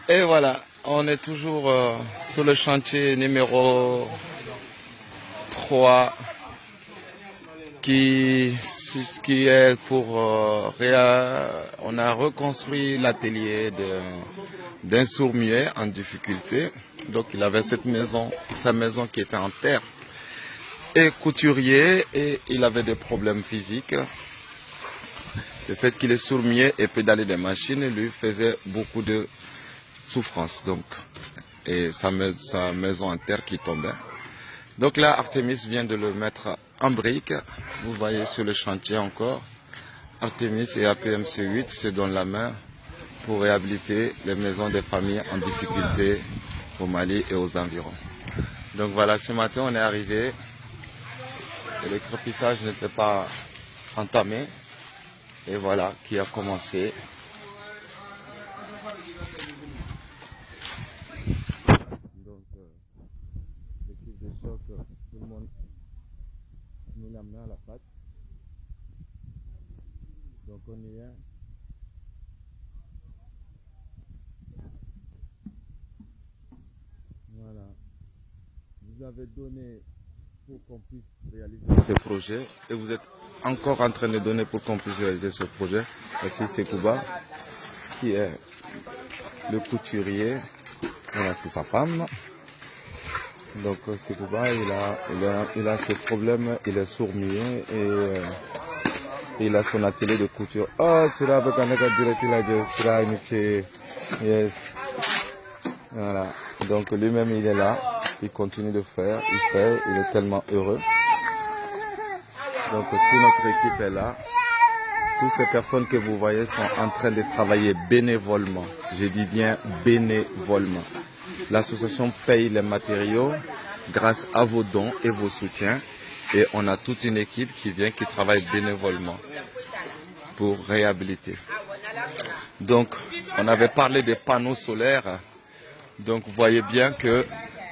Et voilà, on est toujours sur le chantier numéro 3 qui est pour... on a reconstruit l'atelier d'un sourd-muet en difficulté. Donc il avait sa maison qui était en terre. Et couturier, et il avait des problèmes physiques. Le fait qu'il est sourd-muet et pédaler des machines lui faisait beaucoup de souffrance. Donc, et sa maison en terre qui tombait. Donc là, Artemis vient de le mettre en brique. Vous voyez sur le chantier encore. Artemis et APMC 8 se donnent la main pour réhabiliter les maisons des familles en difficulté au Mali et aux environs. Donc voilà, ce matin on est arrivé et le crépissage n'était pas entamé. Et voilà qui a commencé. Donc l'équipe de choc, tout le monde nous l'a mis à la patte. Donc on y est. Voilà. Vous avez donné pour qu'on puisse réaliser ce projet et vous êtes encore en train de donner pour qu'on puisse réaliser ce projet. Voici Sekouba qui est le couturier. Voilà, c'est sa femme. Donc Sekouba, il a ce problème, il est sourd-muet et il a son atelier de couture. Oh, c'est là avec un direct, yes. Voilà. Donc lui-même il est là, il continue de faire, il est tellement heureux. Donc toute notre équipe est là. Toutes ces personnes que vous voyez sont en train de travailler bénévolement. Je dis bien bénévolement. L'association paye les matériaux grâce à vos dons et vos soutiens. Et on a toute une équipe qui travaille bénévolement pour réhabiliter. Donc on avait parlé des panneaux solaires. Donc vous voyez bien que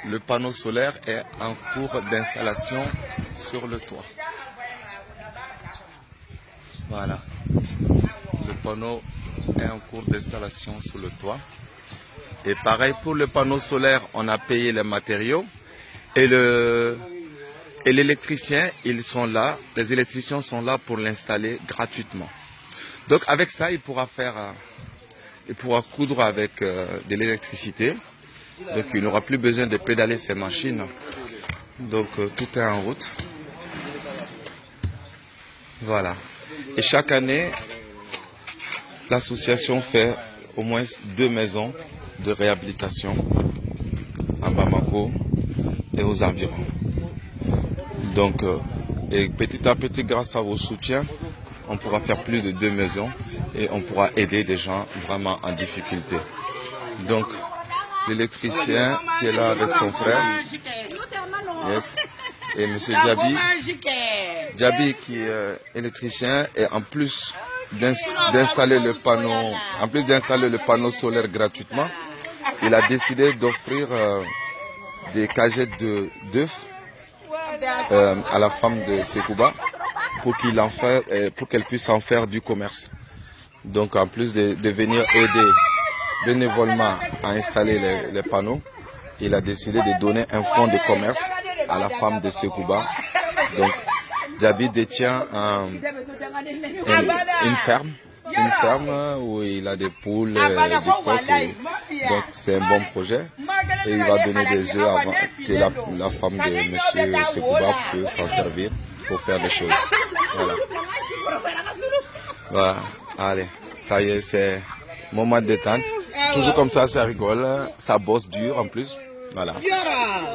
le panneau solaire est en cours d'installation sur le toit. Voilà. Le panneau est en cours d'installation sur le toit. Et pareil pour le panneau solaire, on a payé les matériaux. Et l'électricien, ils sont là. Les électriciens sont là pour l'installer gratuitement. Donc avec ça, il pourra coudre avec de l'électricité. Donc il n'aura plus besoin de pédaler ses machines. Donc tout est en route. Voilà. Et chaque année, l'association fait au moins 2 maisons de réhabilitation à Bamako et aux environs. Donc, et petit à petit, grâce à vos soutiens, on pourra faire plus de 2 maisons et on pourra aider des gens vraiment en difficulté. Donc, l'électricien qui est là avec son frère, yes, et M. Djabi qui est électricien, et en plus d'installer le panneau solaire gratuitement, il a décidé d'offrir des cagettes d'œufs à la femme de Sekouba pour qu'elle puisse en faire du commerce. Donc en plus de venir aider bénévolement à installer les panneaux, il a décidé de donner un fonds de commerce à la femme de Sekouba. Donc Djabi détient une ferme où il a des poules, des coqs. Donc c'est un bon projet. Et il va donner des œufs avant que la femme de M. Sekouba puisse s'en servir pour faire des choses. Voilà. Voilà. Allez, ça y est, c'est moment de détente. Toujours comme ça rigole. Ça bosse dur en plus. Voilà.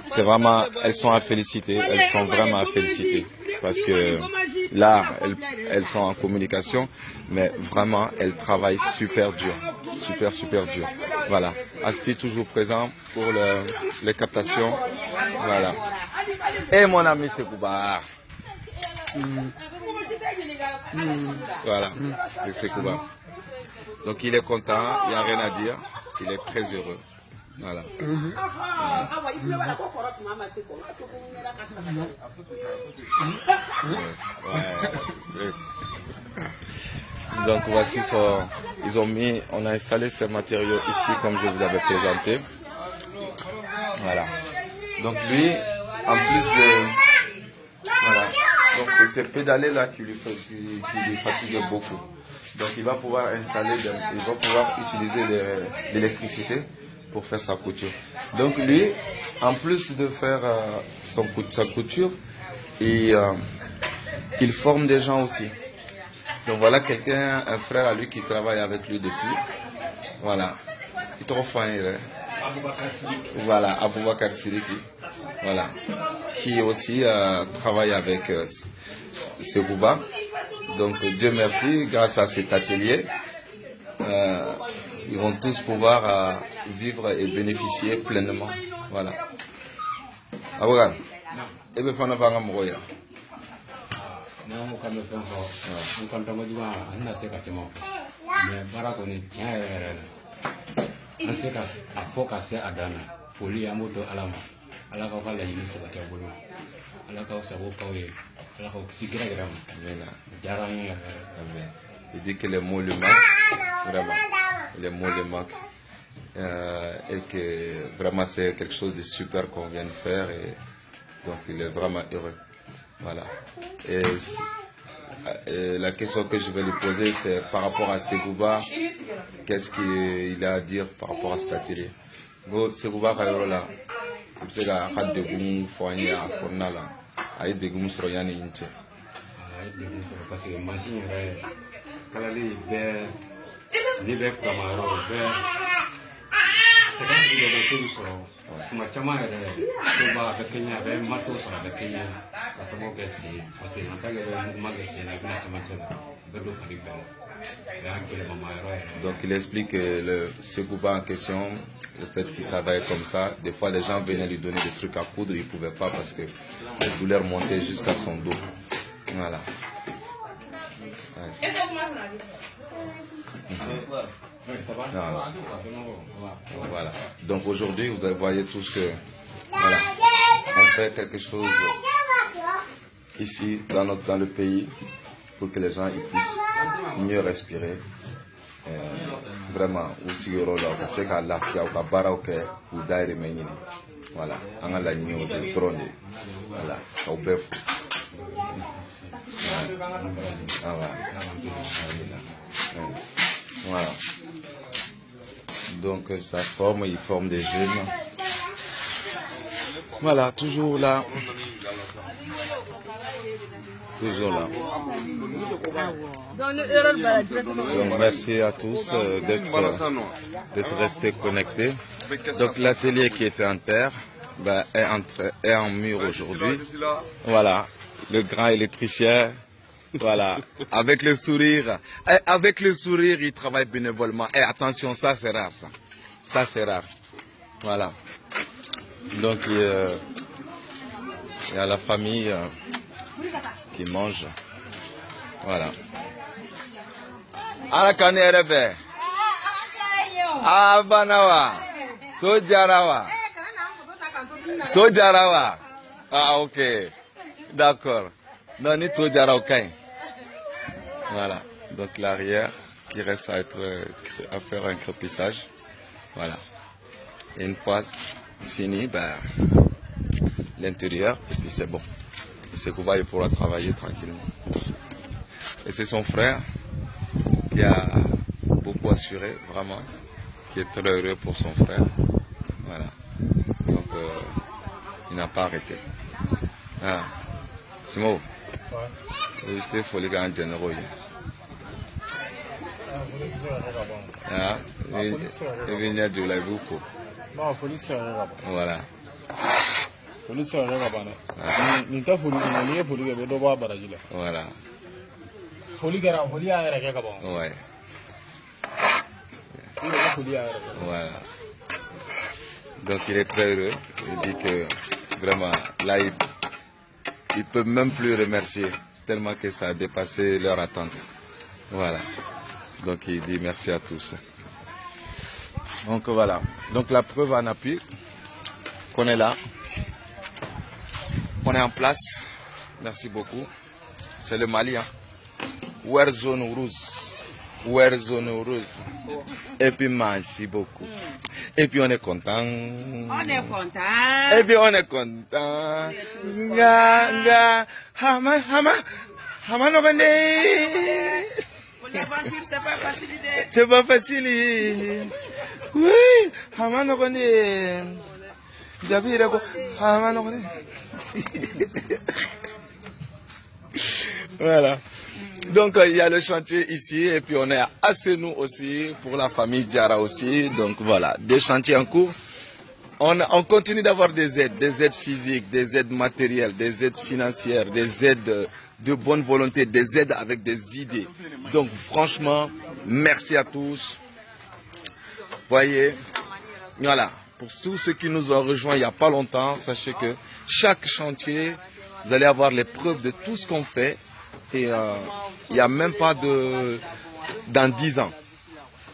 C'est vraiment, elles sont à féliciter. Elles sont vraiment à féliciter. Parce que là, elles sont en communication, mais vraiment, elles travaillent super dur. Super dur. Voilà. Asti toujours présent pour les captations. Voilà. Et mon ami Sekouba. Voilà, c'est Sekouba. Donc il est content, il n'y a rien à dire. Il est très heureux. Voilà. Yes. Ouais, Donc voici on a installé ces matériaux ici comme je vous l'avais présenté. Voilà. Donc lui, en plus de... Voilà. Donc c'est ces pédalés là qui lui fatiguent beaucoup. Donc il va pouvoir utiliser l'électricité pour faire sa couture. Donc lui, en plus de faire sa couture, il forme des gens aussi. Donc voilà un frère à lui qui travaille avec lui depuis. Voilà. Il est trop fin. Voilà, Aboubakar Sidiki. Voilà. Qui aussi travaille avec Segouba. Donc Dieu merci, grâce à cet atelier, ils vont tous pouvoir vivre et bénéficier pleinement. Voilà. Aboubakar, et bien faire un moya. An se ka a fɔ ka se a dan na foli an b'o dɔn Ala ma Ala k'aw ka laɲini sabati aw bolo Ala k'aw sago k'aw ye Ala k'aw kisi gɛrɛgɛrɛ ma diyara an ye yɛrɛ. Il dit que les mots lui manquent, vraiment, les mots lui manquent et que vraiment c'est quelque chose de super qu'on vient de faire et donc il est vraiment heureux. Voilà. Et la question que je vais lui poser, c'est par rapport à Segouba, qu'est-ce qu'il a à dire par rapport à cet atelier. Segouba Kayola, c'est la rade de Goumou Foyer à Kornala, à de Goumou Sroyan et Inche. Parce que machine est calée vers Camaro, vers. C'est comme si il y avait tout sur kuma caman yɛrɛ soba a bɛ kɛɲɛ a bɛ maso sɔrɔ a bɛ kɛɲɛ ka sababu kɛ sen parce que n'an ta kɛ bɛ muguma kɛ sen na i bɛna camancɛ la bɛɛ don fari bɛɛ la o y'an gɛlɛmama yɔrɔ yɛrɛ. Donc il explique que le Segouba en question, le fait qu'il travaille comme ça, des fois les gens venaient lui donner des trucs à coudre, il ne pouvait pas parce que les douleurs montaient jusqu'à son dos. Voilà. Voilà. Donc aujourd'hui, vous voyez tous que voilà, on fait quelque chose ici dans le pays pour que les gens ils puissent mieux respirer. Vraiment, aussi c'est qu'à la fia ou qu'à baraoke ou d'ailleurs voilà, on a la ligne de trône. Voilà, au bœuf. Voilà. Donc ça forme, il forme des jeunes. Voilà, toujours là. Toujours là. Donc merci à tous d'être restés connectés. Donc l'atelier qui était en terre est en mur aujourd'hui. Voilà, le grand électricien. Voilà, avec le sourire. Avec le sourire, il travaille bénévolement. Et attention, ça c'est rare, ça. Ça c'est rare. Voilà. Donc il y a la famille qui mange. Voilà. Arakane Rebe. Abanawa. Tojarawa. Tojarawa. Ah, ok. D'accord. Non, ni Tojarawa. Voilà. Donc l'arrière qui reste à faire un crépissage. Voilà. Et une fois fini, ben, l'intérieur, et puis c'est bon. Segouba, il pourra travailler tranquillement. Et c'est son frère qui a beaucoup assuré, vraiment, qui est très heureux pour son frère. Voilà. Donc, il n'a pas arrêté. Ah. Simo, il faut les gars généraux. Ah, il vient de la boucle. Voilà. Voilà. Ouais. Voilà. Donc il est très heureux. Il dit que vraiment là il peut même plus remercier tellement que ça a dépassé leur attente. Voilà. Donc il dit merci à tous. Donc voilà. Donc la preuve en appui qu'on est là. On est en place. Merci beaucoup. C'est le Mali. Hein. War Zone Rouge. Ouais, zone heureuse. Et puis merci beaucoup. Et puis on est content. On est content. Et puis on est content. Nga, hama, no kone. Pour l'aventure, c'est pas facile. C'est pas facile. Oui, hama no kone. Jabira ko, hama no kone. Voilà. Donc il y a le chantier ici et puis on est à Senou aussi pour la famille Diarra aussi. Donc voilà, des chantiers en cours. On continue d'avoir des aides physiques, des aides matérielles, des aides financières, des aides de bonne volonté, des aides avec des idées. Donc franchement, merci à tous. Voyez, voilà, pour tous ceux qui nous ont rejoints il n'y a pas longtemps, sachez que chaque chantier, vous allez avoir les preuves de tout ce qu'on fait. Et il n'y a même pas dans 10 ans.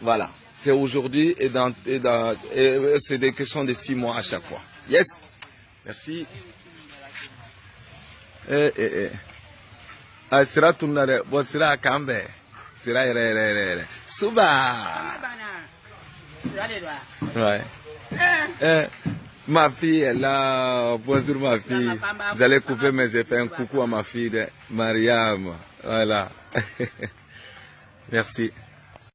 Voilà. C'est aujourd'hui et c'est des questions de 6 mois à chaque fois. Yes. Merci. Sera tournare. Bon, sera kambe. Sera re. Suba. Ouais. Ma fille est là, bonjour ma fille. Vous allez couper, mais j'ai fait un coucou à ma fille, Mariam. Voilà. Merci.